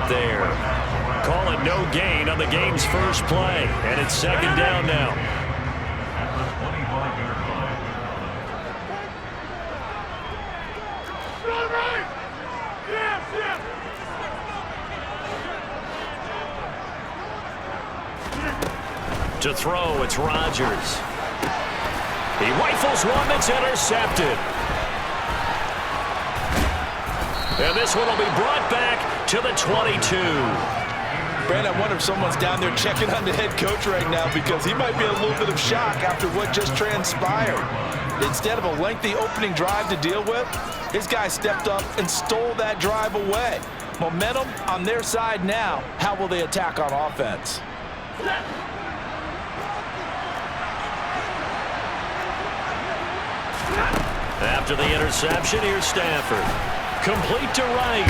right there. Call it no gain on the game's first play, and it's second down now. To throw, it's Rodgers. He rifles one that's intercepted. And this one will be brought back to the 22. Brand, I wonder if someone's down there checking on the head coach right now because he might be in a little bit of shock after what just transpired. Instead of a lengthy opening drive to deal with, his guy stepped up and stole that drive away. Momentum on their side now. How will they attack on offense? After the interception, here's Stafford. Complete to Wright.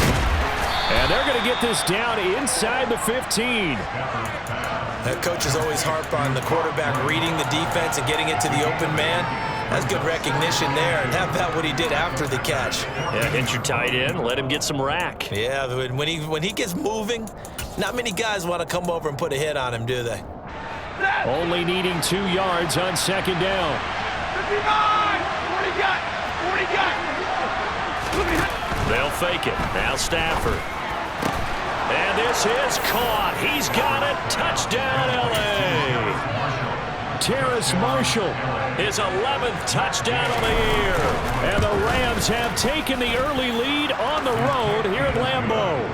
And they're going to get this down inside the 15. That coach is always harp on the quarterback reading the defense and getting it to the open man. That's good recognition there. And how about what he did after the catch? Yeah, hit your tight end, let him get some rack. Yeah, when he gets moving, not many guys want to come over and put a hit on him, do they? Only needing 2 yards on second down. 59! They'll fake it. Now Stafford. And this is caught. He's got it. Touchdown, L.A. Terrace Marshall. His 11th touchdown of the year. And the Rams have taken the early lead on the road here at Lambeau.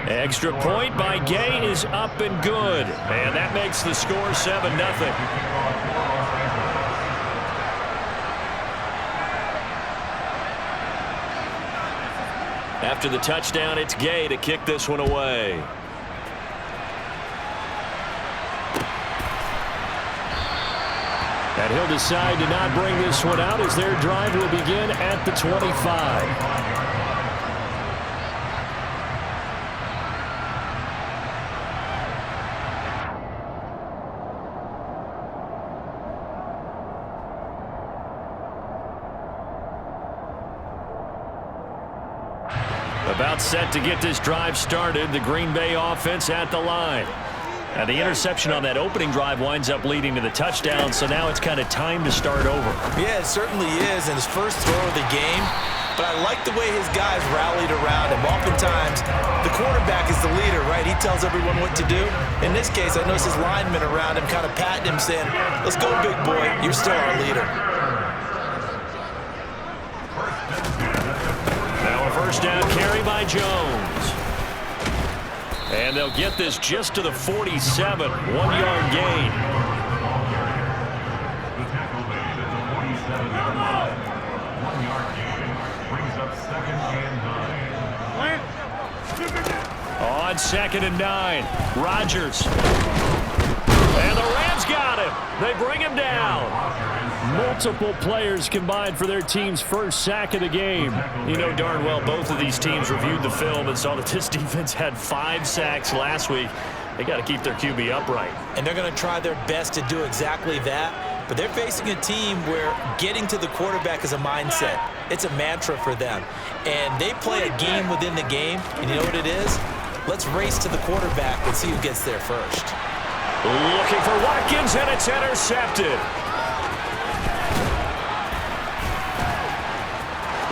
Extra point by Gay is up and good. And that makes the score 7-0. After the touchdown, it's Gay to kick this one away. And he'll decide to not bring this one out as their drive will begin at the 25. About set to get this drive started. The Green Bay offense at the line. And the interception on that opening drive winds up leading to the touchdown, so now it's kind of time to start over. Yeah, it certainly is, and his first throw of the game. But I like the way his guys rallied around him. Oftentimes, the quarterback is the leader, right? He tells everyone what to do. In this case, I noticed his linemen around him kind of patting him, saying, "Let's go, big boy. You're still our leader." Now a first down carry by Jones. And they'll get this just to the 47, 1-yard gain. On 2nd and 9, Rodgers. And the Rams got him. They bring him down. Multiple players combined for their team's first sack of the game. You know darn well both of these teams reviewed the film and saw that this defense had 5 sacks last week. They got to keep their QB upright. And they're going to try their best to do exactly that. But they're facing a team where getting to the quarterback is a mindset. It's a mantra for them. And they play a game within the game. And you know what it is? Let's race to the quarterback and see who gets there first. Looking for Watkins, and it's intercepted.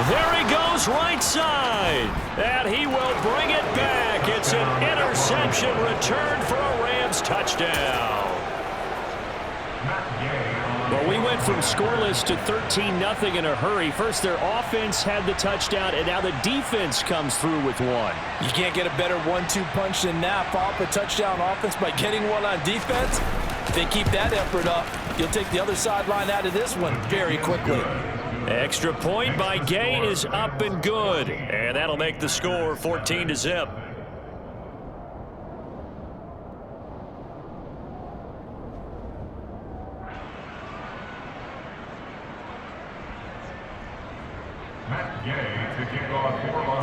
There he goes, right side. And he will bring it back. It's an interception return for a Rams touchdown. Well, we went from scoreless to 13-0 in a hurry. First, their offense had the touchdown, and now the defense comes through with one. You can't get a better 1-2 punch than that. Follow up a touchdown offense by getting one on defense. If they keep that effort up, you'll take the other sideline out of this one very quickly. Extra point by Gay is up and good. And that'll make the score 14-0.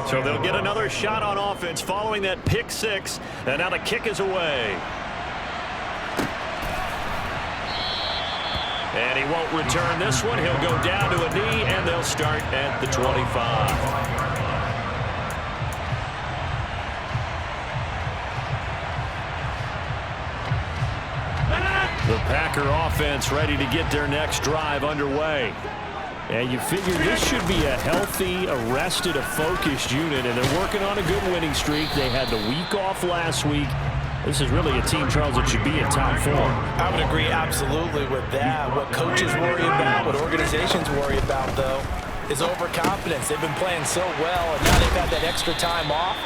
So they'll get another shot on offense following that pick six. And now the kick is away. And he won't return this one. He'll go down to a knee, and they'll start at the 25. The Packer offense ready to get their next drive underway. And you figure this should be a healthy, arrested, a focused unit, and they're working on a good winning streak. They had the week off last week. This is really a team, Charles, that should be in top form. I would agree absolutely with that. What coaches worry about, what organizations worry about, though, is overconfidence. They've been playing so well, and now they've had that extra time off.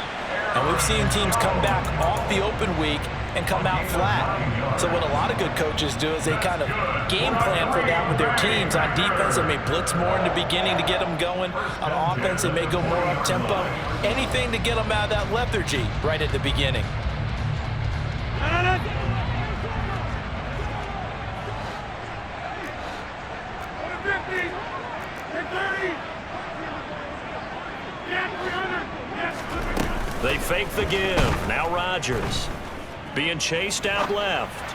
And we've seen teams come back off the open week and come out flat. So what a lot of good coaches do is they kind of game plan for that with their teams. On defense, they may blitz more in the beginning to get them going. On offense, they may go more up-tempo. Anything to get them out of that lethargy right at the beginning. They fake the give. Now Rodgers being chased out left.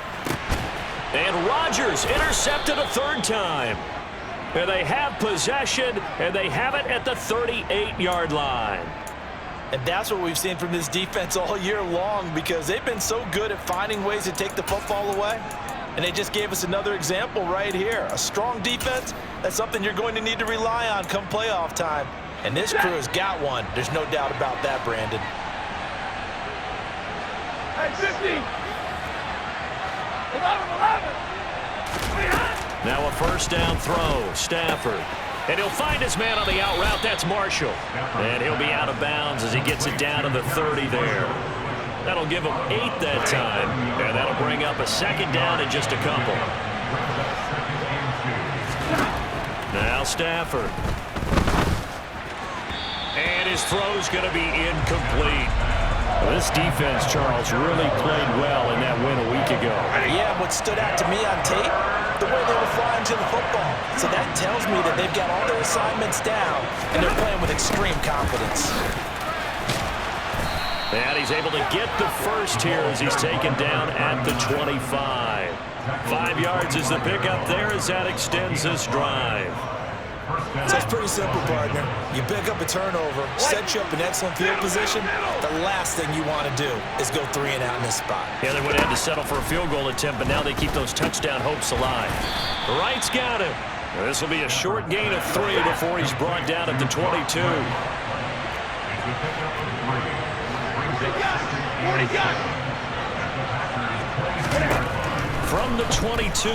And Rodgers intercepted a third time. And they have possession, and they have it at the 38-yard line. And that's what we've seen from this defense all year long, because they've been so good at finding ways to take the football away. And they just gave us another example right here. A strong defense, that's something you're going to need to rely on come playoff time. And this crew has got one. There's no doubt about that, Brandon. Hey, 50. Now a first down throw. Stafford. And he'll find his man on the out route. That's Marshall. And he'll be out of bounds as he gets it down to the 30 there. That'll give him 8 that time. And that'll bring up a second down in just a couple. Now Stafford. And his throw's going to be incomplete. Well, this defense, Charles, really played well in that win a week ago. Yeah, what stood out to me on tape, the way they were flying to the football. So that tells me that they've got all their assignments down, and they're playing with extreme confidence. And he's able to get the first here as he's taken down at the 25. 5 yards is the pickup there as that extends this drive. So it's pretty simple, partner. You pick up a turnover, set you up in excellent field position. The last thing you want to do is go 3 and out in this spot. Yeah, they would have had to settle for a field goal attempt, but now they keep those touchdown hopes alive. Wright's got it. This will be a short gain of 3 before he's brought down at the 22. From the 22,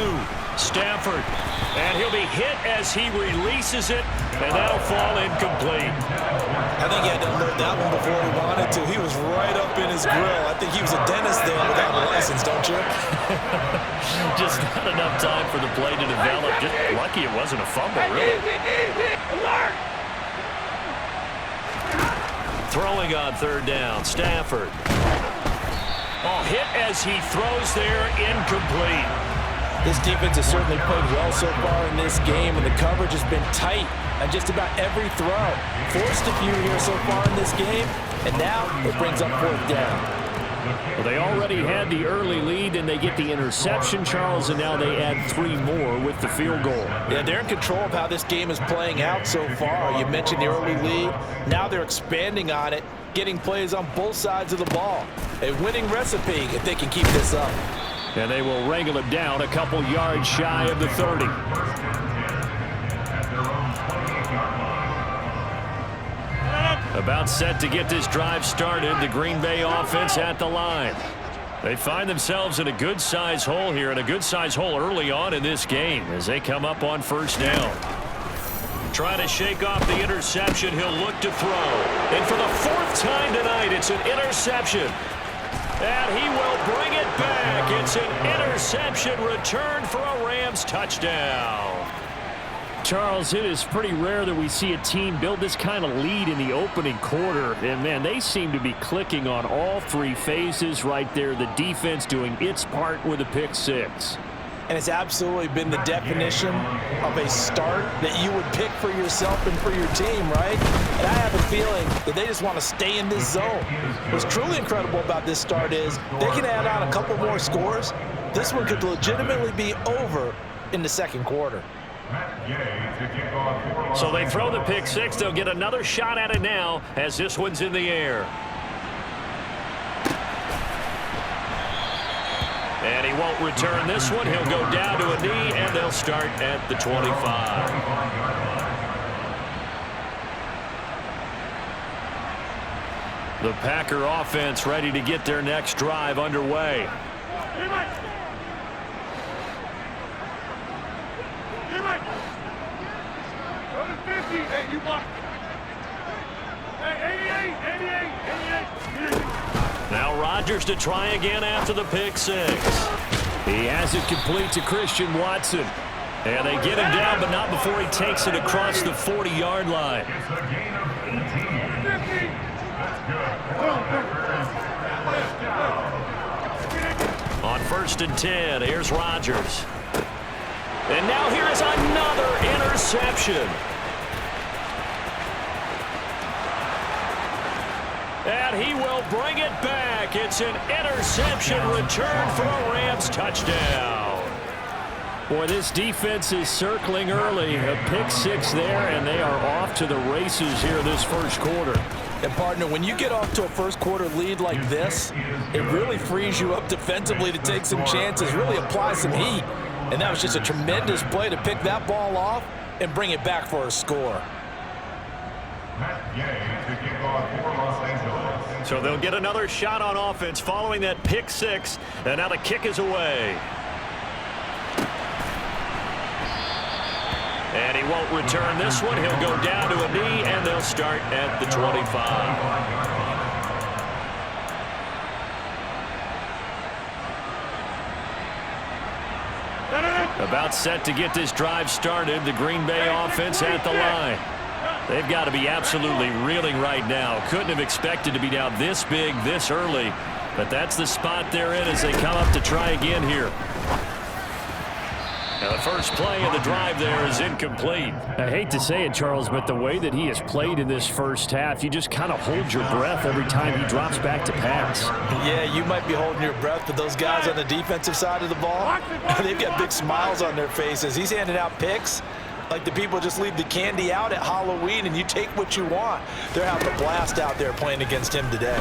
Stafford. And he'll be hit as he releases it, and that'll fall incomplete. I think he had to unload that one before he wanted to. He was right up in his grill. I think he was a dentist there without a license, don't you? Just not enough time for the play to develop. Just lucky it wasn't a fumble, really. Throwing on third down, Stafford. Oh, hit as he throws there, incomplete. This defense has certainly played well so far in this game, and the coverage has been tight on just about every throw. Forced a few here so far in this game, and now it brings up fourth down. Well, they already had the early lead, and they get the interception, Charles, and now they add 3 more with the field goal. Yeah, they're in control of how this game is playing out so far. You mentioned the early lead. Now they're expanding on it, getting plays on both sides of the ball. A winning recipe if they can keep this up. And they will wrangle him down a couple yards shy of the 30. About set to get this drive started. The Green Bay offense at the line. They find themselves in a good-size hole here, and a good-size hole early on in this game as they come up on first down. Trying to shake off the interception. He'll look to throw. And for the 4th time tonight, it's an interception. And he will bring it back. It's an interception return for a Rams touchdown. Charles, it is pretty rare that we see a team build this kind of lead in the opening quarter. And, man, they seem to be clicking on all 3 phases right there. The defense doing its part with a pick 6. And it's absolutely been the definition of a start that you would pick for yourself and for your team, right? And I have a feeling that they just want to stay in this zone. What's truly incredible about this start is they can add on a couple more scores. This one could legitimately be over in the second quarter. So they throw the pick 6. They'll get another shot at it now as this one's in the air. And And he won't return this one. He'll go down to a knee, and they'll start at the 25. The Packer offense ready to get their next drive underway. Now Rodgers to try again after the pick six. He has it complete to Christian Watson. And they get him down, but not before he takes it across the 40-yard line. On 1st and 10, here's Rodgers. And now here is another interception. And he will bring it back. It's an interception return for a Rams touchdown. Boy, this defense is circling early. A pick six there, and they are off to the races here this first quarter. And, partner, when you get off to a first-quarter lead like this, it really frees you up defensively to take some chances, really apply some heat. And that was just a tremendous play to pick that ball off and bring it back for a score. So they'll get another shot on offense following that pick six, and now the kick is away. And he won't return this one. He'll go down to a knee, and they'll start at the 25. About set to get this drive started. The Green Bay offense at the line. They've got to be absolutely reeling right now. Couldn't have expected to be down this big, this early. But that's the spot they're in as they come up to try again here. Now the first play of the drive there is incomplete. I hate to say it, Charles, but the way that he has played in this first half, you just kind of hold your breath every time he drops back to pass. Yeah, you might be holding your breath, but those guys on the defensive side of the ball, they've got big smiles on their faces. He's handing out picks like the people just leave the candy out at Halloween and you take what you want. They're having a blast out there playing against him today.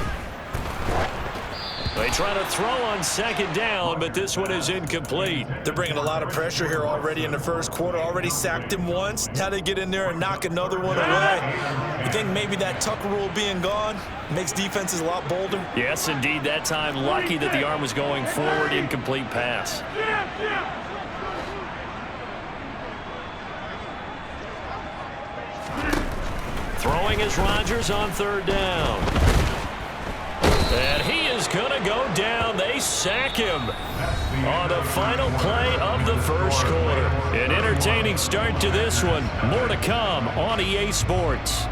They try to throw on second down, but this one is incomplete. They're bringing a lot of pressure here already in the first quarter. Already sacked him once. Now they get in there and knock another one away. You think maybe that Tucker rule being gone makes defenses a lot bolder? Yes, indeed. That time, lucky that the arm was going forward. Incomplete pass. Throwing is Rodgers on third down. And he is going to go down. They sack him on the final play of the first quarter. An entertaining start to this one. More to come on EA Sports.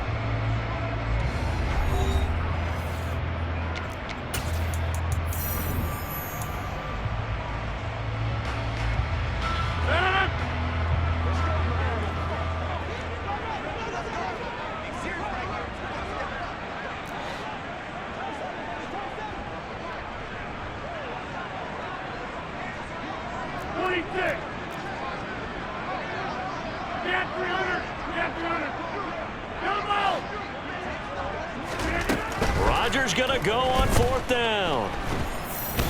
Rodgers going to go on fourth down.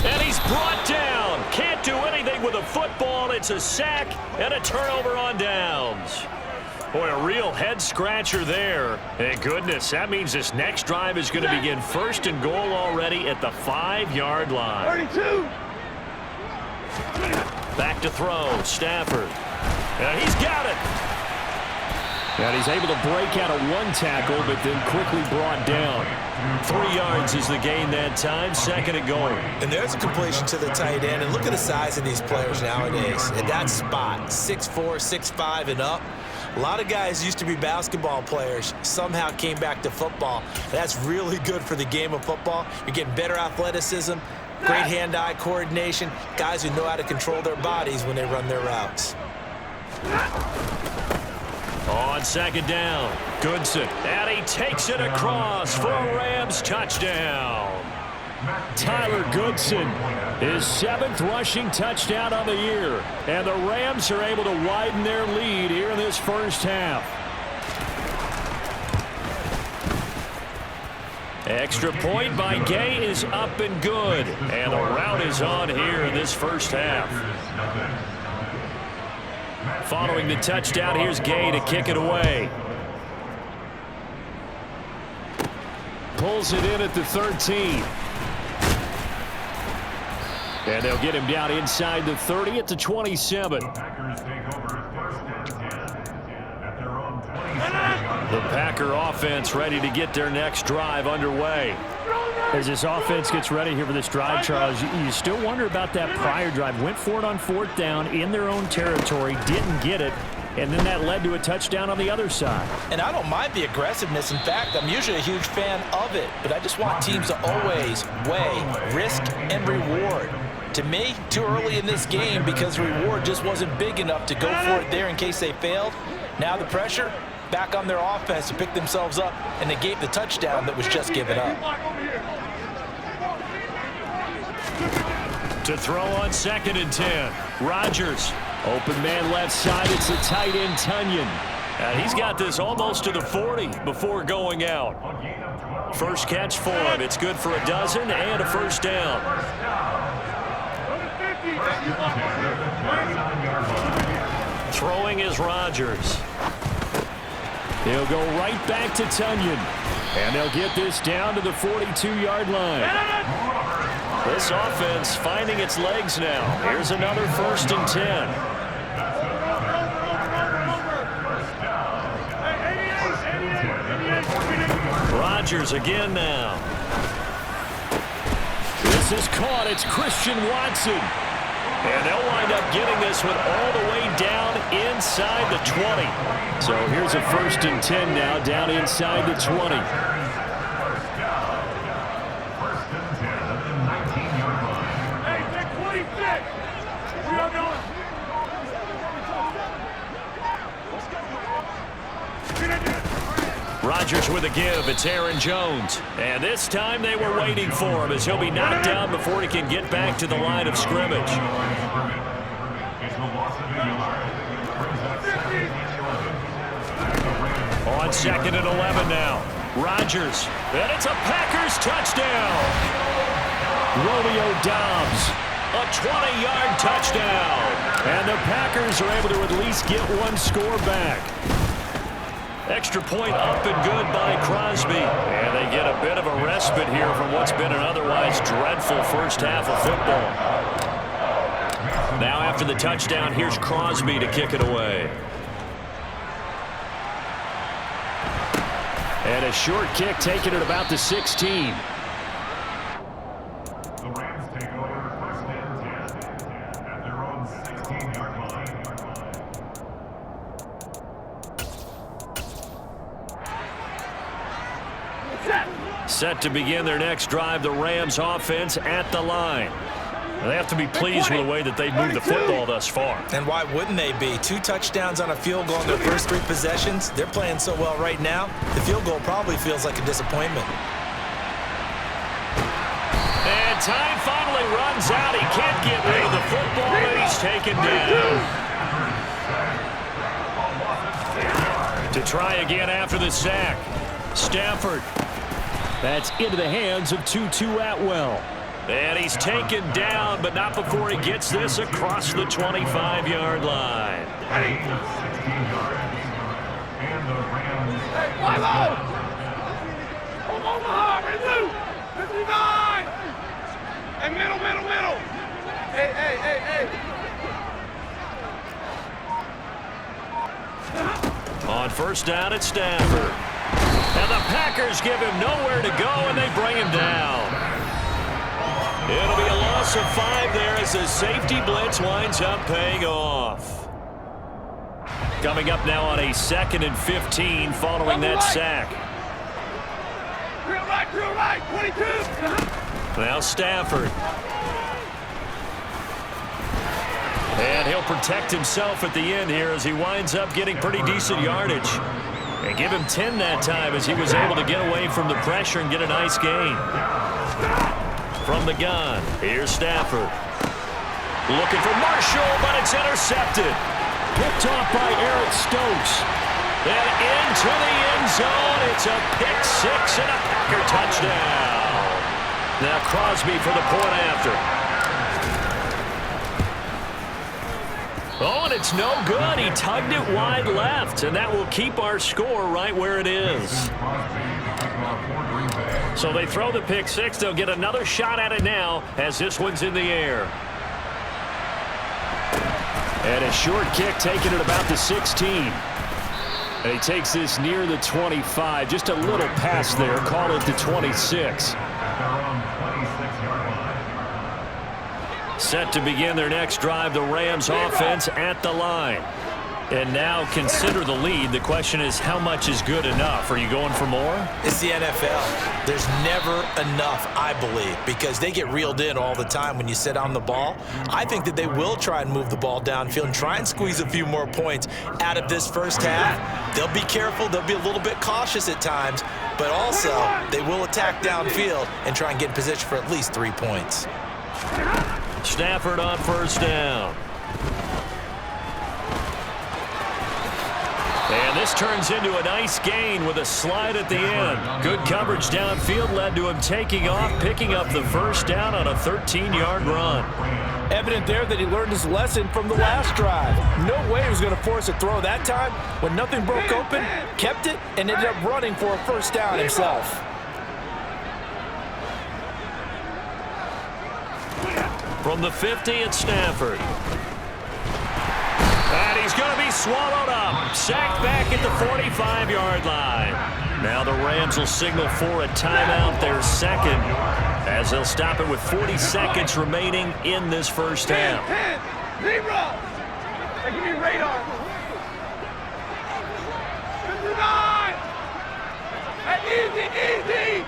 And he's brought down. Can't do anything with a football. It's a sack and a turnover on downs. Boy, a real head-scratcher there. And goodness, that means this next drive is going to begin first and goal already at the 5-yard line. 32. Back to throw, Stafford. And he's got it. And he's able to break out of one tackle, but then quickly brought down. 3 yards is the gain that time, second and goal. And there's a completion to the tight end. And look at the size of these players nowadays. At that spot, 6'4", 6'5", and up. A lot of guys used to be basketball players, somehow came back to football. That's really good for the game of football. You're getting better athleticism, great hand-eye coordination, guys who know how to control their bodies when they run their routes. On second down, Goodson, and he takes it across for a Rams touchdown. Tyler Goodson, his 7th rushing touchdown of the year. And the Rams are able to widen their lead here in this first half. Extra point by Gay is up and good. And the rout is on here in this first half. Following the touchdown, here's Gay to kick it away. Pulls it in at the 13. And they'll get him down inside the 30 at the 27. The Packer offense ready to get their next drive underway. As this offense gets ready here for this drive, Charles, you still wonder about that prior drive. Went for it on 4th down in their own territory, didn't get it, and then that led to a touchdown on the other side. And I don't mind the aggressiveness. In fact, I'm usually a huge fan of it, but I just want teams to always weigh risk and reward. To me, too early in this game because the reward just wasn't big enough to go for it there in case they failed. Now the pressure back on their offense to pick themselves up and negate the touchdown that was just given up. To throw on 2nd and 10. Rodgers. Open man left side. It's the tight end Tunyon. And he's got this almost to the 40 before going out. First catch for him. It's good for a dozen and a first down. Throwing is Rodgers. He'll go right back to Tunyon. And they'll get this down to the 42-yard line. This offense finding its legs now. Here's another 1st and 10. Rodgers again now. This is caught. It's Christian Watson. And they'll wind up getting this one all the way down inside the 20. So here's a 1st and 10 now down inside the 20. Rodgers with a give. It's Aaron Jones. And this time they were waiting for him as he'll be knocked down before he can get back to the line of scrimmage. On 2nd and 11 now. Rodgers. And it's a Packers touchdown. Romeo Doubs. A 20-yard touchdown. And the Packers are able to at least get one score back. Extra point up and good by Crosby. And they get a bit of a respite here from what's been an otherwise dreadful first half of football. Now after the touchdown, here's Crosby to kick it away. And a short kick taken at about the 16. The Rams take over 1st and 10 at their own 16-yard line. Set to begin their next drive, the Rams offense at the line. They have to be pleased with the way that they've moved the football thus far. And why wouldn't they be? 2 touchdowns on a field goal in their first 3 possessions. They're playing so well right now, the field goal probably feels like a disappointment. And time finally runs out. He can't get rid of the football, and he's taken down. To try again after the sack. Stafford. That's into the hands of Tutu Atwell. And he's taken down, but not before he gets this across the 25-yard line. Omaha, blue, 59. Hey, middle. Hey. On 1st down, it's Stafford. And the Packers give him nowhere to go, and they bring him down. It'll be a loss of 5 there as the safety blitz winds up paying off. Coming up now on a 2nd and 15 following that sack. Drill right, 22. Now Stafford. And he'll protect himself at the end here as he winds up getting pretty decent yardage. And give him 10 that time as he was able to get away from the pressure and get a nice gain. From the gun, here's Stafford. Looking for Marshall, but it's intercepted. Picked off by Eric Stokes. And into the end zone. It's a pick six and a Packer touchdown. Now Crosby for the point after. Oh, and it's no good. He tugged it wide left, and that will keep our score right where it is. So they throw the pick six. They'll get another shot at it now as this one's in the air. And a short kick taken at about the 16. And he takes this near the 25. Just a little pass there. Call it the 26. Set to begin their next drive, the Rams offense at the line. And now consider the lead. The question is, how much is good enough? Are you going for more? It's the NFL. There's never enough, I believe, because they get reeled in all the time when you sit on the ball. I think that they will try and move the ball downfield and try and squeeze a few more points out of this first half. They'll be careful. They'll be a little bit cautious at times, but also they will attack downfield and try and get in position for at least 3 points. Stafford on first down. And this turns into a nice gain with a slide at the end. Good coverage downfield led to him taking off, picking up the first down on a 13-yard run. Evident there that he learned his lesson from the last drive. No way he was going to force a throw that time. When nothing broke open, kept it, and ended up running for a first down himself. From the 50 at Stafford. And he's going to be swallowed up. Sacked back at the 45-yard line. Now the Rams will signal for a timeout, their second, as they'll stop it with 40 seconds remaining in this first half. 10, 0. They give me radar. 59. Easy.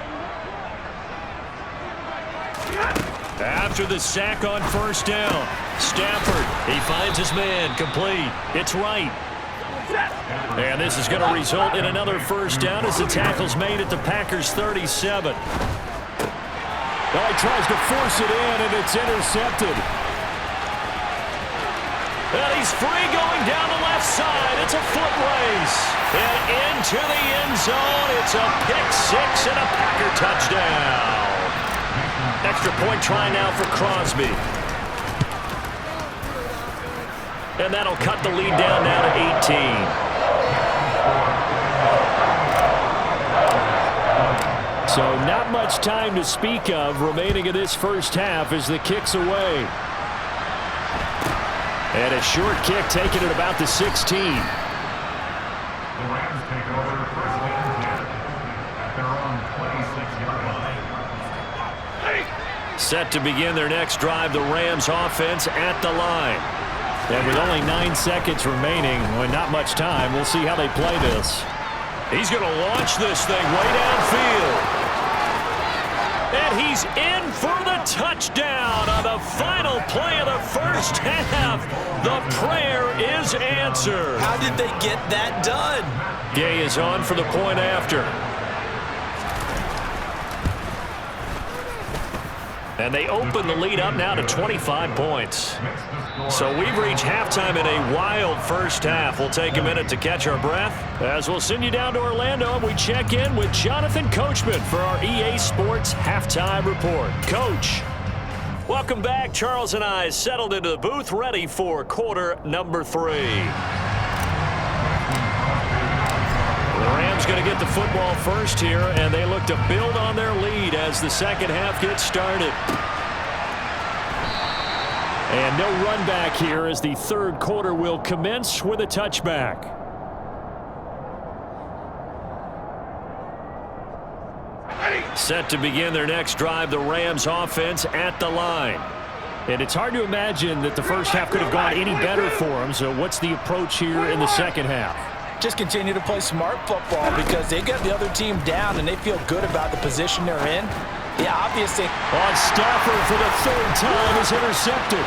After the sack on first down, Stafford, he finds his man, complete. It's right. And this is going to result in another first down as the tackle's made at the Packers' 37. Well, he tries to force it in, and it's intercepted. And he's free going down the left side. It's a foot race. And into the end zone. It's a pick six and a Packer touchdown. Extra point try now for Crosby. And that'll cut the lead down now to 18. So not much time to speak of remaining in this first half as the kick's away. And a short kick taken at about the 16. The Rams take over first and 10 at their own 26-yard line. Set to begin their next drive, the Rams offense at the line. And with only 9 seconds remaining, well, not much time, we'll see how they play this. He's going to launch this thing way downfield. And he's in for the touchdown on the final play of the first half. The prayer is answered. How did they get that done? Gay is on for the point after. And they open the lead up now to 25 points. So we've reached halftime in a wild first half. We'll take a minute to catch our breath as we'll send you down to Orlando and we check in with Jonathan Coachman for our EA Sports Halftime Report. Coach, welcome back. Charles and I settled into the booth ready for quarter number 3. The Rams going to get the football first here, and they look to build on their lead as the second half gets started. And no run back here as the third quarter will commence with a touchback. Set to begin their next drive, the Rams offense at the line. And it's hard to imagine that the first half could have gone any better for them. So what's the approach here in the second half? Just continue to play smart football because they got the other team down and they feel good about the position they're in. Yeah, obviously. On Stafford for the third time is intercepted.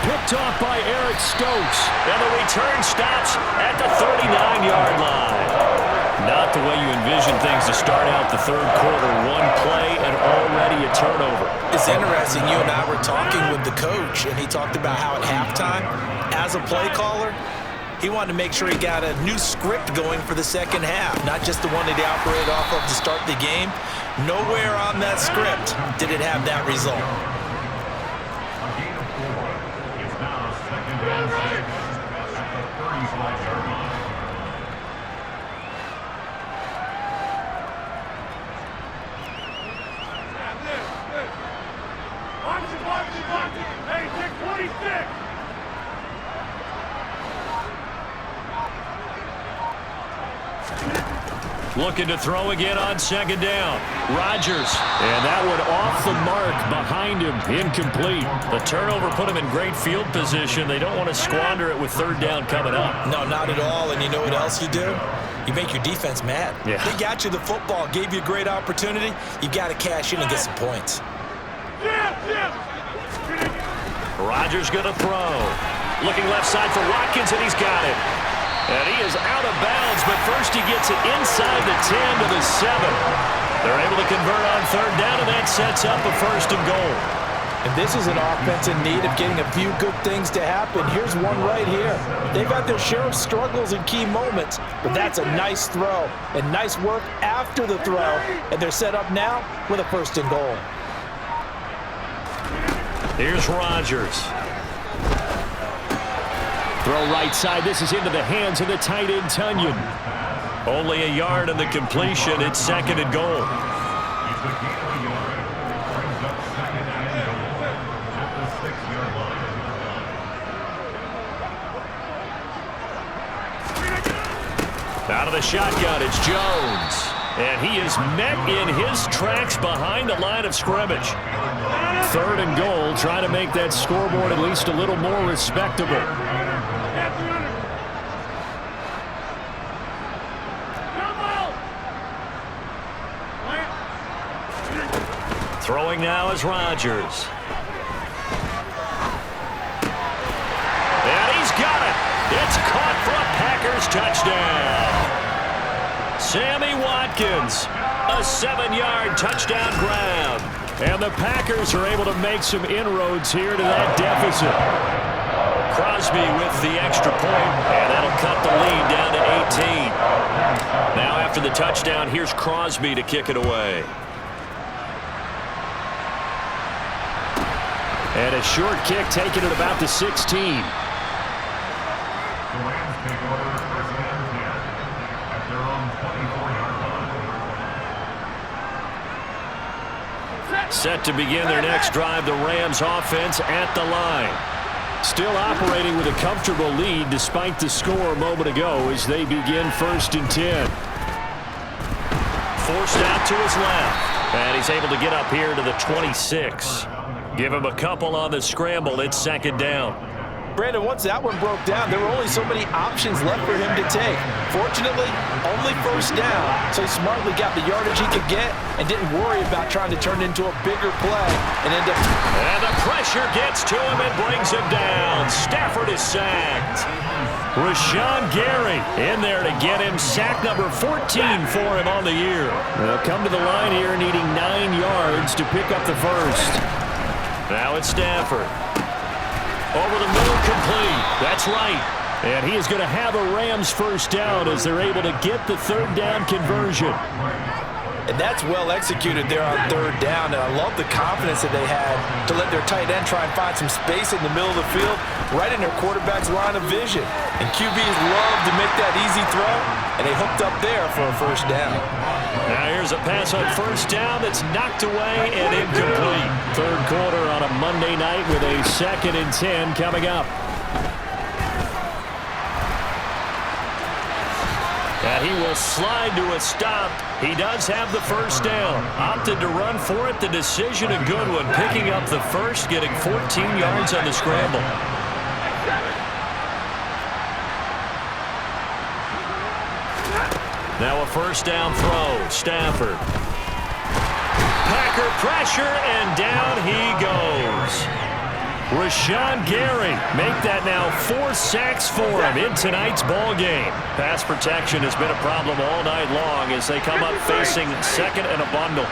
Picked off by Eric Stokes. And the return stops at the 39-yard line. Not the way you envision things to start out the third quarter. One play and already a turnover. It's interesting. You and I were talking with the coach, and he talked about how at halftime, as a play caller, He wanted to make sure he got a new script going for the second half, not just the one that he operated off of to start the game. Nowhere on that script did it have that result. A gain of 4. It's now 2nd and 6 at the 35-yard line. Watch it. Hey, 626. Looking to throw again on 2nd down. Rodgers. And that one off the mark behind him. Incomplete. The turnover put him in great field position. They don't want to squander it with 3rd down coming up. No, not at all. And you know what else you do? You make your defense mad. Yeah. They got you the football, gave you a great opportunity. You got to cash in and get some points. Rodgers going to throw. Looking left side for Watkins, and he's got it. And he is out of bounds, but first he gets it inside the 10 to the 7. They're able to convert on 3rd down, and that sets up a 1st and goal. And this is an offense in need of getting a few good things to happen. Here's one right here. They've had their share of struggles in key moments, but that's a nice throw and nice work after the throw. And they're set up now with a 1st and goal. Here's Rodgers. Throw right side. This is into the hands of the tight end, Tunyon. Only a yard on the completion. It's 2nd and goal. It's a gain of a yard. Brings up 2nd and goal at the 6-yard line. Out of the shotgun, it's Jones. And he is met in his tracks behind the line of scrimmage. 3rd and goal, trying to make that scoreboard at least a little more respectable. Throwing now is Rodgers. And he's got it. It's caught for a Packers touchdown. Sammy Watkins, a 7-yard touchdown grab. And the Packers are able to make some inroads here to that deficit. Crosby with the extra point, and that'll cut the lead down to 18. Now after the touchdown, here's Crosby to kick it away. And a short kick taken at about the 16. The Rams take over 1st and 10 at their own 24-yard line. Set to begin their next drive, the Rams offense at the line. Still operating with a comfortable lead despite the score a moment ago as they begin 1st and 10. Forced out to his left. And he's able to get up here to the 26. Give him a couple on the scramble. It's 2nd down. Brandon, once that one broke down, there were only so many options left for him to take. Fortunately, only 1st down, so he smartly got the yardage he could get and didn't worry about trying to turn it into a bigger play and end up... And the pressure gets to him and brings him down. Stafford is sacked. Rashawn Gary in there to get him. Sack number 14 for him on the year. They'll come to the line here needing 9 yards to pick up the 1st. Now it's Stafford. Over the middle, complete. That's right. And he is going to have a Rams 1st down as they're able to get the 3rd down conversion. And that's well executed there on 3rd down. And I love the confidence that they had to let their tight end try and find some space in the middle of the field, right in their quarterback's line of vision. And QBs love to make that easy throw, and they hooked up there for a 1st down. Now here's a pass on 1st down that's knocked away and incomplete. 3rd quarter on a Monday night with a 2nd and 10 coming up. And he will slide to a stop. He does have the 1st down. Opted to run for it. The decision a good one. Picking up the 1st, getting 14 yards on the scramble. Now a 1st down throw. Stafford. Packer pressure, and down he goes. Rashawn Gary make that now 4 sacks for him in tonight's ball game. Pass protection has been a problem all night long as they come up facing 2nd and a bundle.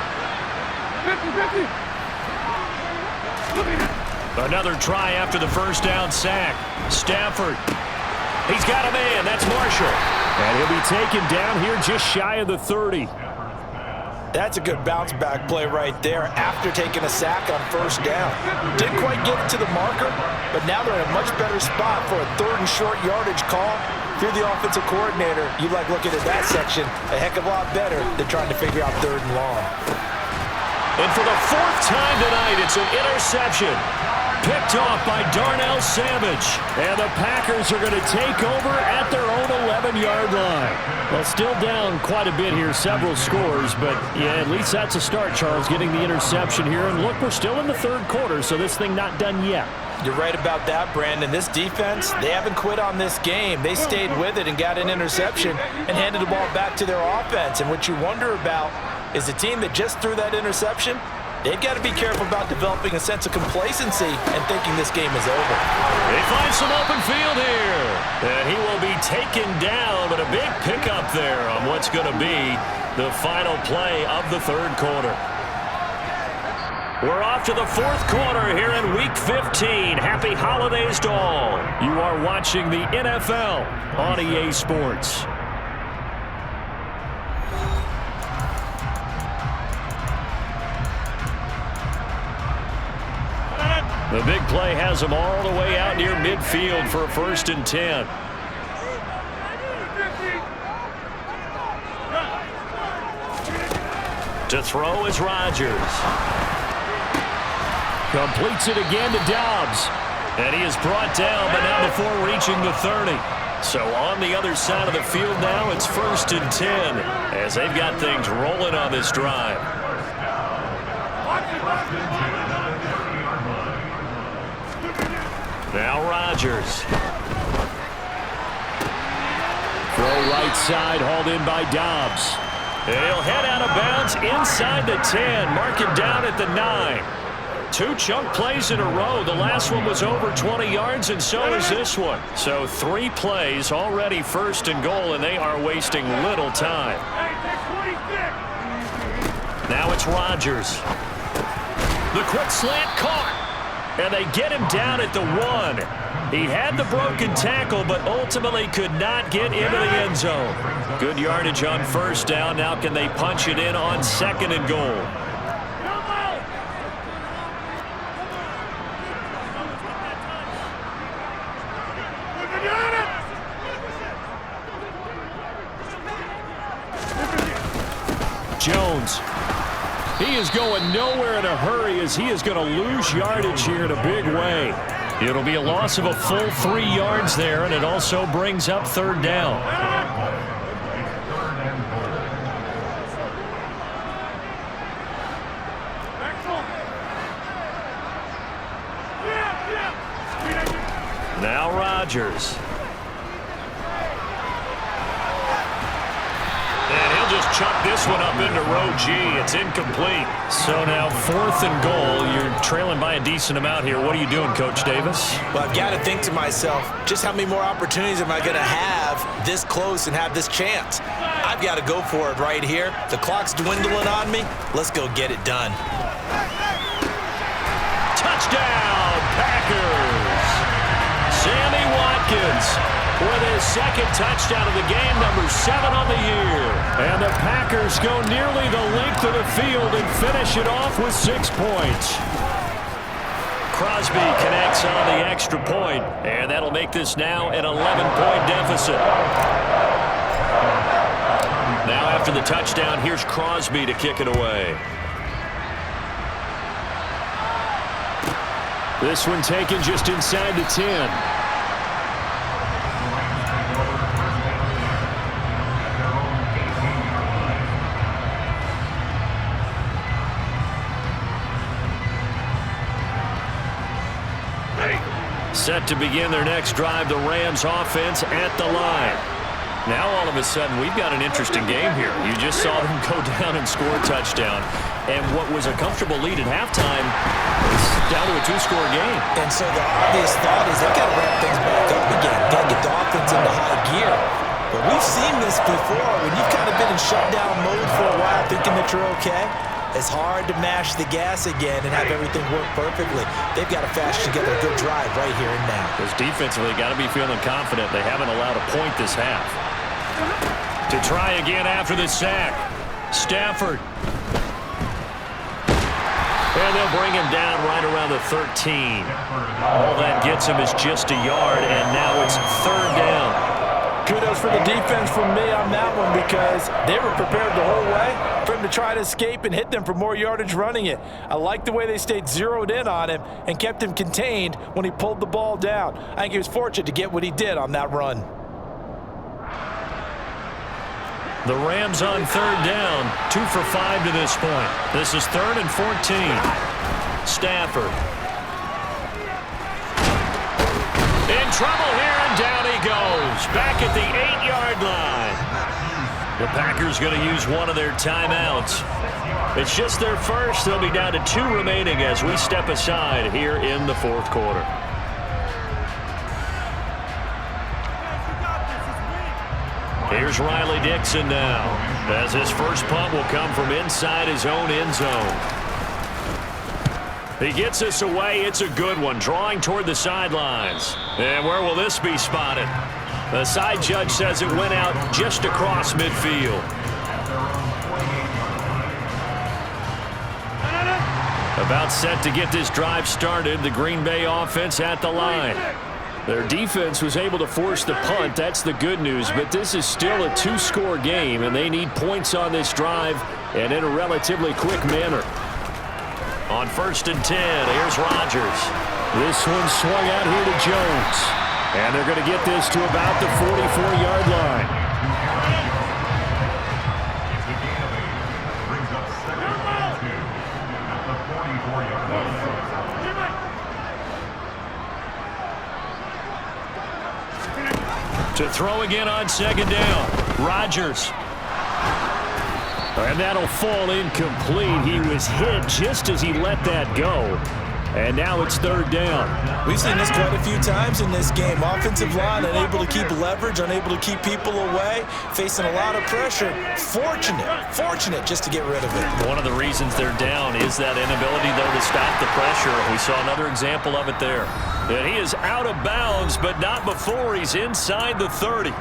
50. Another try after the 1st down sack. Stafford He's got a man. That's Marshall. And he'll be taken down here just shy of the 30. That's a good bounce-back play right there after taking a sack on first down. Didn't quite get it to the marker, but now they're in a much better spot for a 3rd and short yardage call. If you're the offensive coordinator, you like looking at that section a heck of a lot better than trying to figure out 3rd and long. And for the 4th time tonight, it's an interception. Picked off by Darnell Savage. And the Packers are going to take over at their own 11-yard line. Well, still down quite a bit here, several scores, but yeah, at least that's a start, Charles, getting the interception here. And look, we're still in the 3rd quarter, so this thing not done yet. You're right about that, Brandon. This defense, they haven't quit on this game. They stayed with it and got an interception and handed the ball back to their offense. And what you wonder about is the team that just threw that interception, they've got to be careful about developing a sense of complacency and thinking this game is over. They find some open field here. And he will be taken down, but a big pickup there on what's going to be the final play of the 3rd quarter. We're off to the 4th quarter here in Week 15. Happy holidays to all. You are watching the NFL on EA Sports. The big play has them all the way out near midfield for a 1st and 10. To throw is Rodgers. Completes it again to Dobbs. And he is brought down, but now before reaching the 30. So on the other side of the field now, it's 1st and 10 as they've got things rolling on this drive. Now Rodgers. Throw right side, hauled in by Dobbs. He'll head out of bounds inside the 10. Mark him down at the 9. 2 chunk plays in a row. The last one was over 20 yards, and so is this one. So 3 plays already 1st and goal, and they are wasting little time. Now it's Rodgers. The quick slant caught. And they get him down at the 1. He had the broken tackle, but ultimately could not get into the end zone. Good yardage on 1st down. Now can they punch it in on 2nd and goal? Jones. He is going nowhere in a hurry as he is going to lose yardage here in a big way. It'll be a loss of a full 3 yards there, and it also brings up 3rd down. Now Rodgers. Just chuck this one up into row G. It's incomplete. So now 4th and goal. You're trailing by a decent amount here. What are you doing, Coach Davis? Well, I've got to think to myself, just how many more opportunities am I going to have this close and have this chance? I've got to go for it right here. The clock's dwindling on me. Let's go get it done. Touchdown, Packers! Sammy Watkins with his 2nd touchdown of the game, number 7 on the year. And the Packers go nearly the length of the field and finish it off with 6 points. Crosby connects on the extra point, and that'll make this now an 11-point deficit. Now after the touchdown, here's Crosby to kick it away. This one taken just inside the 10. Set to begin their next drive, the Rams offense at the line. Now all of a sudden we've got an interesting game here. You just saw them go down and score a touchdown. And what was a comfortable lead at halftime is down to a 2-score game. And so the obvious thought is they've got to ramp things back up again. Got to get the offense into high gear. But we've seen this before when you've kind of been in shutdown mode for a while thinking that you're okay. It's hard to mash the gas again and have everything work perfectly. They've got to fashion together a good drive right here and now. Because defensively, got to be feeling confident. They haven't allowed a point this half. To try again after the sack. Stafford. And they'll bring him down right around the 13. All that gets him is just a yard, and now it's 3rd down. Kudos for the defense from me on that one because they were prepared the whole way for him to try to escape and hit them for more yardage running it. I like the way they stayed zeroed in on him and kept him contained when he pulled the ball down. I think he was fortunate to get what he did on that run. The Rams on 3rd down, 2 for 5 to this point. This is 3rd and 14. Stafford. In trouble here, and down he goes. Back at the 8-yard line. The Packers going to use one of their timeouts. It's just their first. They'll be down to 2 remaining as we step aside here in the 4th quarter. Here's Riley Dixon now, as his first punt will come from inside his own end zone. He gets this away. It's a good one, drawing toward the sidelines. And where will this be spotted? The side judge says it went out just across midfield. About set to get this drive started, the Green Bay offense at the line. Their defense was able to force the punt. That's the good news, but this is still a 2-score game, and they need points on this drive and in a relatively quick manner. On 1st and 10, here's Rodgers. This one swung out here to Jones, and they're going to get this to about the 44-yard line. Brings up 2nd and 2 at the 44-yard line. To throw again on 2nd down. Rodgers. And that'll fall incomplete. He was hit just as he let that go. And now it's 3rd down. We've seen this quite a few times in this game. Offensive line unable to keep leverage, unable to keep people away, facing a lot of pressure. Fortunate just to get rid of it. One of the reasons they're down is that inability, though, to stop the pressure. We saw another example of it there. And he is out of bounds, but not before he's inside the 30.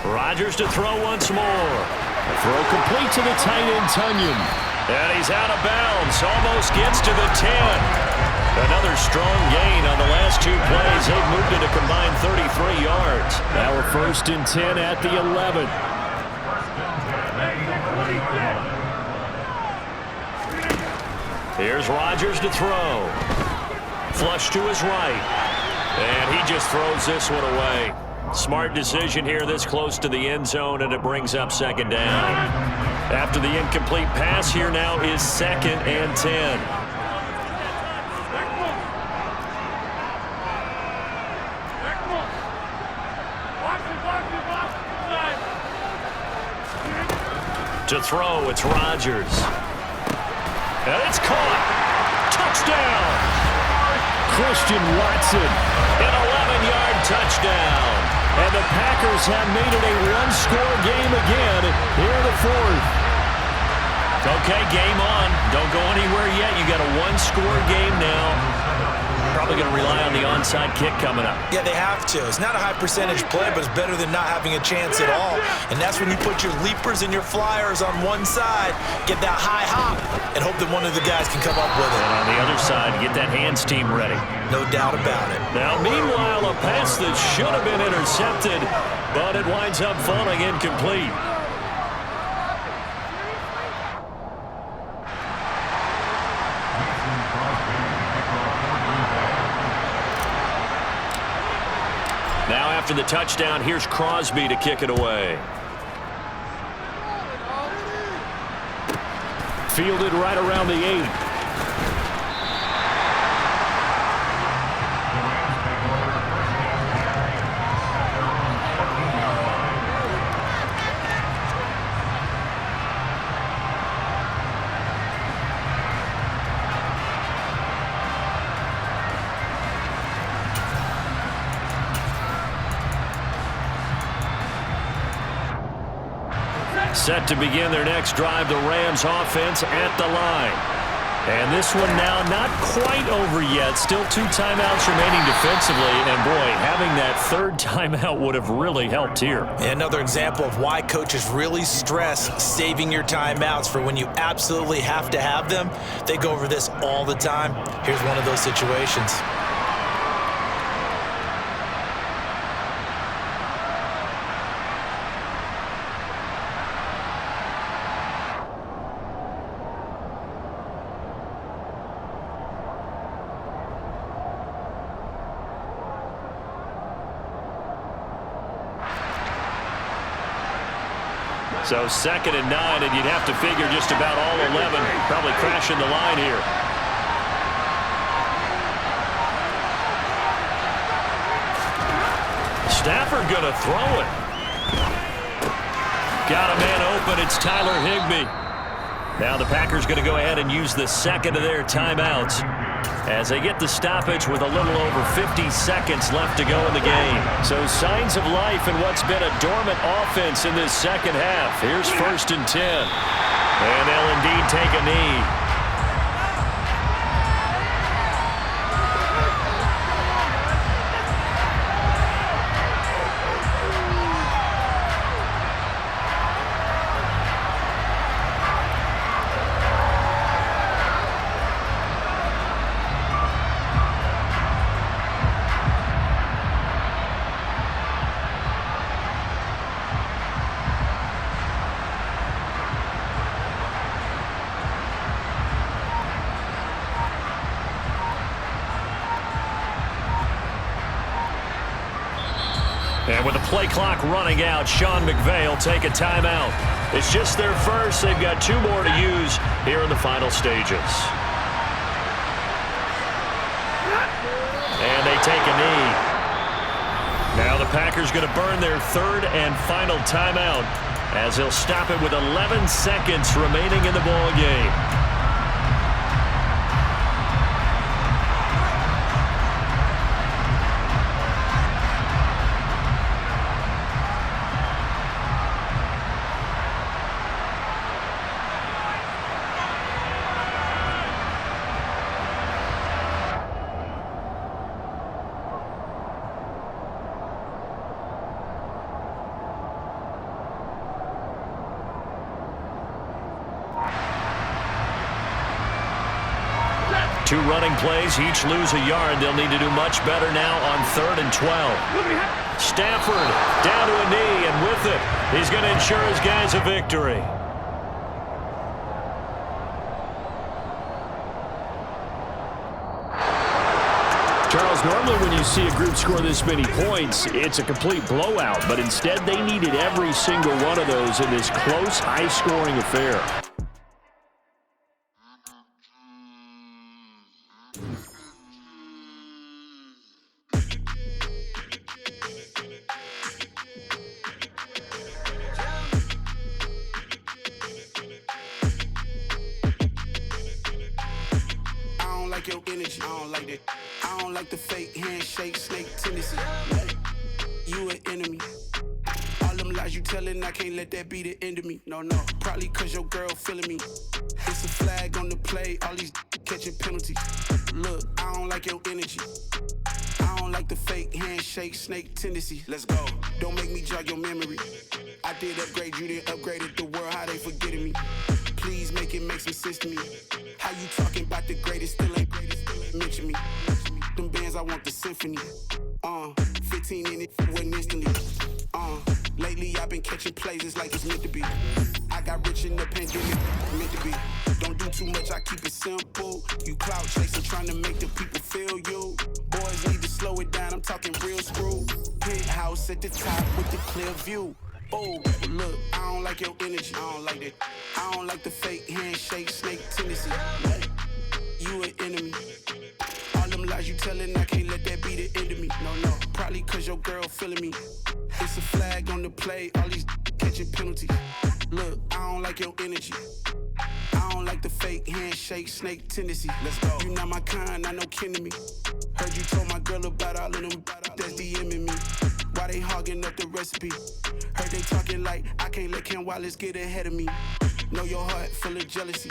Rodgers to throw once more. A throw complete to the tight end, Tunyon. And he's out of bounds. Almost gets to the 10. Another strong gain on the last 2 plays. They've moved it a combined 33 yards. Now a 1st and 10 at the 11. Here's Rodgers to throw. Flush to his right. And he just throws this one away. Smart decision here this close to the end zone, and it brings up 2nd down. After the incomplete pass, here now is 2nd and 10. To throw, it's Rodgers. And it's caught. Touchdown. Christian Watson. An 11-yard touchdown. And the Packers have made it a 1-score game again here in the 4th. Okay, game on. Don't go anywhere yet. You got a 1-score game now. Probably going to rely on the onside kick coming up. Yeah, they have to. It's not a high percentage play, but it's better than not having a chance at all. And that's when you put your leapers and your flyers on one side, get that high hop, and hope that one of the guys can come up with it. And on the other side, get that hands team ready. No doubt about it. Now, meanwhile, a pass that should have been intercepted, but it winds up falling incomplete. Now after the touchdown, here's Crosby to kick it away. Fielded right around the 8. Set to begin their next drive, the Rams offense at the line. And this one now not quite over yet. Still 2 timeouts remaining defensively. And, boy, having that third timeout would have really helped here. Another example of why coaches really stress saving your timeouts for when you absolutely have to have them. They go over this all the time. Here's one of those situations. So 2nd and 9, and you'd have to figure just about all 11 probably crashing the line here. Stafford going to throw it. Got a man open. It's Tyler Higbee. Now the Packers going to go ahead and use the second of their timeouts as they get the stoppage with a little over 50 seconds left to go in the game. So signs of life in what's been a dormant offense in this second half. Here's 1st and 10. And they'll indeed take a knee. And with the play clock running out, Sean McVay will take a timeout. It's just their first. They've got 2 more to use here in the final stages. And they take a knee. Now the Packers going to burn their 3rd and final timeout as they'll stop it with 11 seconds remaining in the ball game. Two running plays, each lose a yard. They'll need to do much better now on 3rd and 12. Stafford down to a knee, and with it, he's going to ensure his guys a victory. Charles, normally when you see a group score this many points, it's a complete blowout. But instead, they needed every single one of those in this close, high-scoring affair. Your energy, I don't like that. I don't like the fake handshake, snake tendency. You an enemy. All them lies you telling, I can't let that be the end of me. No, probably cause your girl feeling me. It's a flag on the play, all these catching penalties. Look, I don't like your energy. I don't like the fake handshake, snake tendency. Let's go. Don't make me jog your memory. I did upgrade, you didn't upgrade it. The world, how they forgetting me. Please make it make some sense to me. How you talking about the greatest, still ain't mention me. Them bands, I want the symphony. 15 in it, wasn't instantly. Lately I've been catching plays, it's like it's meant to be. I got rich in the pandemic, meant to be. Don't do too much, I keep it simple. You clout chasing, trying to make the people feel you. Boys need to slow it down, I'm talking real screw. Penthouse at the top with the clear view. Oh, look, I don't like your energy. I don't like that. I don't like the fake handshake, snake tendency. You an enemy. All them lies you telling, I can't let that be the end of me. No, probably cause your girl feeling me. It's a flag on the play, all these catching penalties. Look, I don't like your energy. I don't like the fake handshake, snake tendency. Let's go. You not my kind, not no kin to me. Heard you told my girl about all of them that's DMing me. Why they hogging up the recipe? Heard they talking like I can't let Ken Wallace get ahead of me. Know your heart full of jealousy.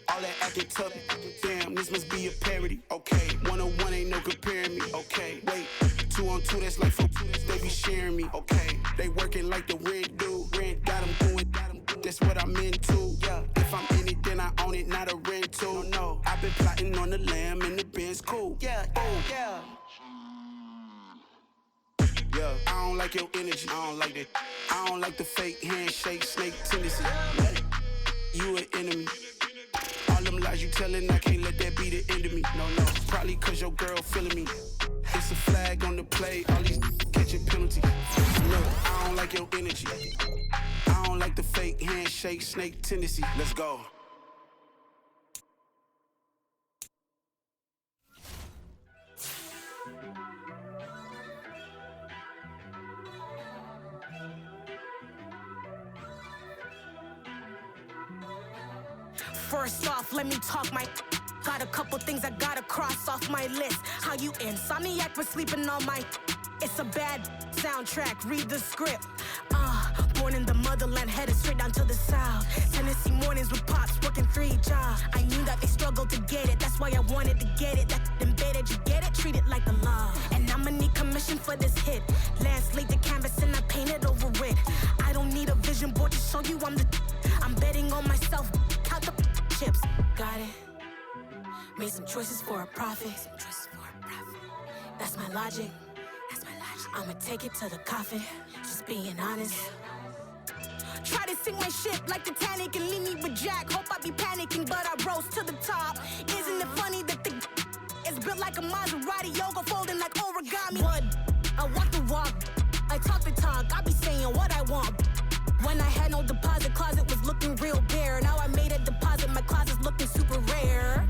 All that acting tough. Damn, this must be a parody. Okay, 1-on-1 ain't no comparing me. Okay, wait, 2-on-2 that's like 4. They be sharing me. Okay, they working like the rent do. Rent got them going. That's what I'm into. Yeah, if I'm in it, then I own it, not a rental. No, I've been plotting on the lamb and the Benz cool. Yeah, yeah. Yeah, I don't like your energy. I don't like that. I don't like the fake handshake, snake tendency. You an enemy. All them lies you telling, I can't let that be the end of me. No, probably cause your girl feeling me. It's a flag on the play, all these catching penalties. Look, I don't like your energy. I don't like the fake handshake, snake tendency. Let's go. First off, let me talk my. Got a couple things I gotta cross off my list. How you insomniac for sleeping on my. It's a bad soundtrack, read the script. Born in the motherland, headed straight down to the south. Tennessee mornings with pops, working 3 jobs. I knew that they struggled to get it, that's why I wanted to get it. That embedded, you get it, treat it like the law. And I'ma need commission for this hit. Last laid the canvas and I painted over it. I don't need a vision board to show you I'm betting on myself, count the chips. Got it. Made some choices for a profit. That's my logic. I'ma take it to the coffin, just being honest. Try to sink my ship like Titanic and leave me with Jack. Hope I be panicking, but I rose to the top. Isn't it funny that the is built like a Maserati, yoga folding like origami? What? I walk the walk, I talk the talk, I be saying what I want. When I had no deposit, closet was looking real bare. Now I made a deposit, my closet's looking super rare.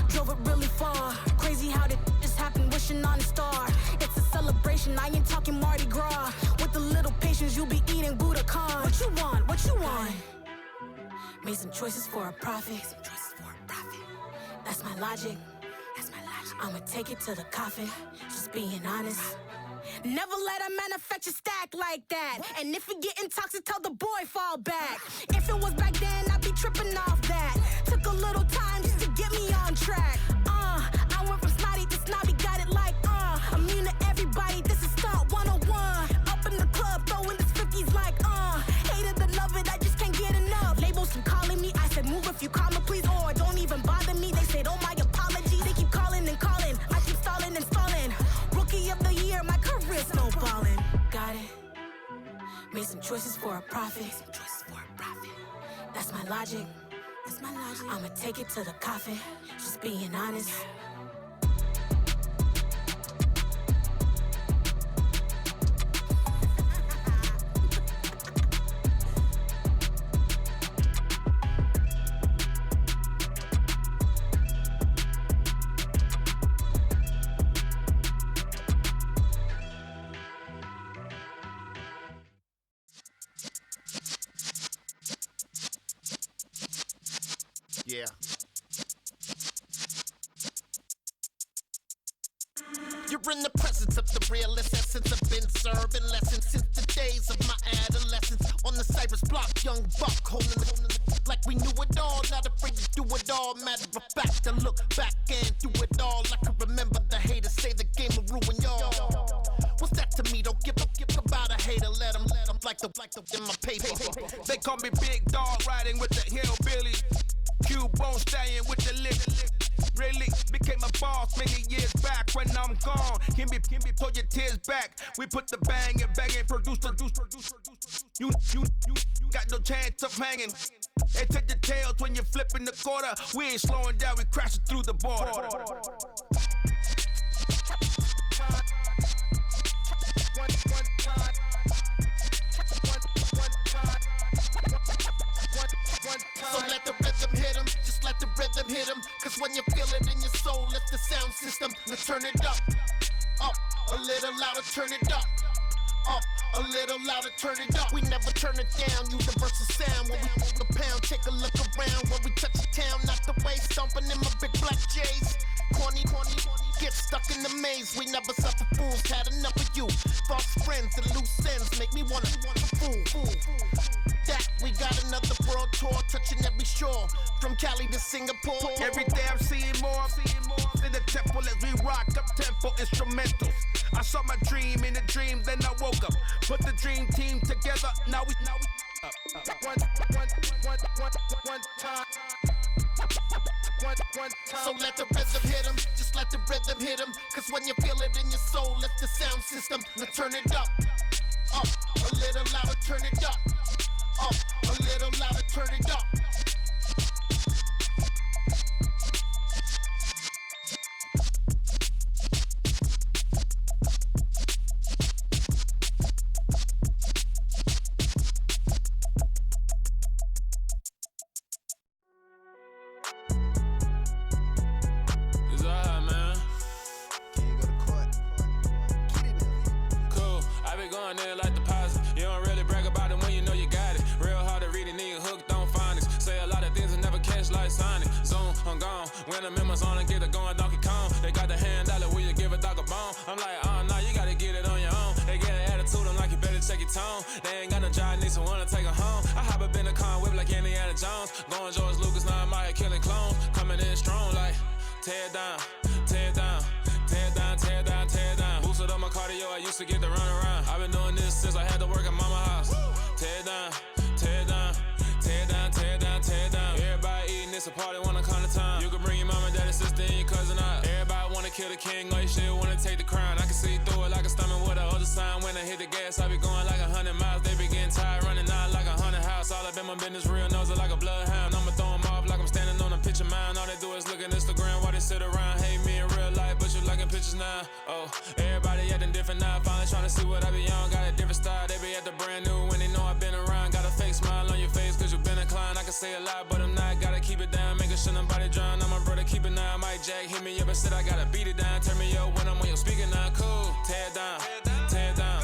Drove it really far. Crazy how did just happen, wishing on a star. It's a celebration, I ain't talking Mardi Gras. With a little patience, you'll be eating Budokan. What you want? What you want? Made some choices for a profit. That's my logic. I'ma take it to the coffin, just being honest. Never let a manufacture stack like that. And if it getting toxic, tell the boy fall back. If it was back then, I'd be tripping off that. Took a little time just to get me on track. I went from snotty to snobby, got it like immune to everybody, this is stunt 101. Up in the club, throwing this 50s like hate it or love it, I just can't get enough. Labels keep calling me, I said move if you call me please, or don't even bother me. They said oh my apologies, they keep calling and calling. I keep stalling and stalling. Rookie of the year, my career snowballing. Got it. Made some choices for a profit. That's my logic. I'ma take it to the coffin, just being honest. Yeah. You're in the presence of the realest essence. I've been serving lessons since the days of my adolescence. On the Cypress block, young buck holding it like we knew it all. Not afraid to do it all. Matter of fact, I look back and do it all. I can remember the haters say the game will ruin y'all. What's that to me? Don't give about a hater. Let them like the in my paper. They call me Big Dog, riding with the hillbillies. Cubone stallion with the lick. Really became a boss many years back. When I'm gone, can be pull your tears back. We put the bang and produce. You got no chance of hanging. They take the tails when you're flipping the quarter. We ain't slowing down, we crashing through the border. So let the rhythm hit him, just let the rhythm hit him. Cause when you feel it in your soul, lift the sound system. Now turn it up, a little louder, turn it up. Up, a little louder, turn it up. We never turn it down. Universal sound when we move the pound. Take a look around when we touch the town. Not the way stomping in my big black J's. Corny, get stuck in the maze. We never suffer fools. Had enough of you. False friends and loose ends make me wanna fool. That we got another world tour touching every shore from Cali to Singapore. Every day I'm seeing more in the temple as we rock up tempo instrumentals. I saw my dream in a dream, then I woke up. Put the dream team together. Now we one time. So let the rhythm hit 'em, just let the rhythm hit 'em. Cause when you feel it in your soul, lift the sound system. Now turn it up, a little louder, turn it up, a little louder, turn it up. When I'm in my zone and get it going Donkey Kong. They got the hand dollar, will you give a dog a bone? I'm like, oh no, you gotta get it on your own. They get an attitude, I'm like, you better check your tone. They ain't got no job, need someone to take her home. I hop up in the car, whip like Indiana Jones. Going George Lucas, now I'm out here killing clones. Coming in strong like, tear down, tear down, tear down, tear down, tear down. Boosted up my cardio, I used to get to run around. I've been doing this since I had to work at mama house. Tear down, tear down, tear down, tear down, tear down. Everybody eating, it's a party, wanna come to time. You can bring your mama, daddy, sister, and your cousin out. Everybody wanna kill the king, or you shit wanna take the crown. I can see through it like a stomach with a other sign. When I hit the gas, I be going like 100 miles. They be getting tired, running out like 100 house. All up in my business, real nose like a bloodhound. I'ma throw them off like I'm standing on a picture mound. All they do is look at Instagram while they sit around. Hate me in real life, but you liking pictures now. Oh, everybody acting different now. Finally trying to see what I be on. Got a different style, they be at the brand new when they know I've been around. Got a fake smile on your face, cause you been inclined. I can say a lot, but I'm not. Gotta keep it down, making sure nobody drown. I'm my brother, keep it now. Mike Jack hit me up and said I gotta beat it down. Turn me up when I'm on your speaker now. Cool, tear down, tear down.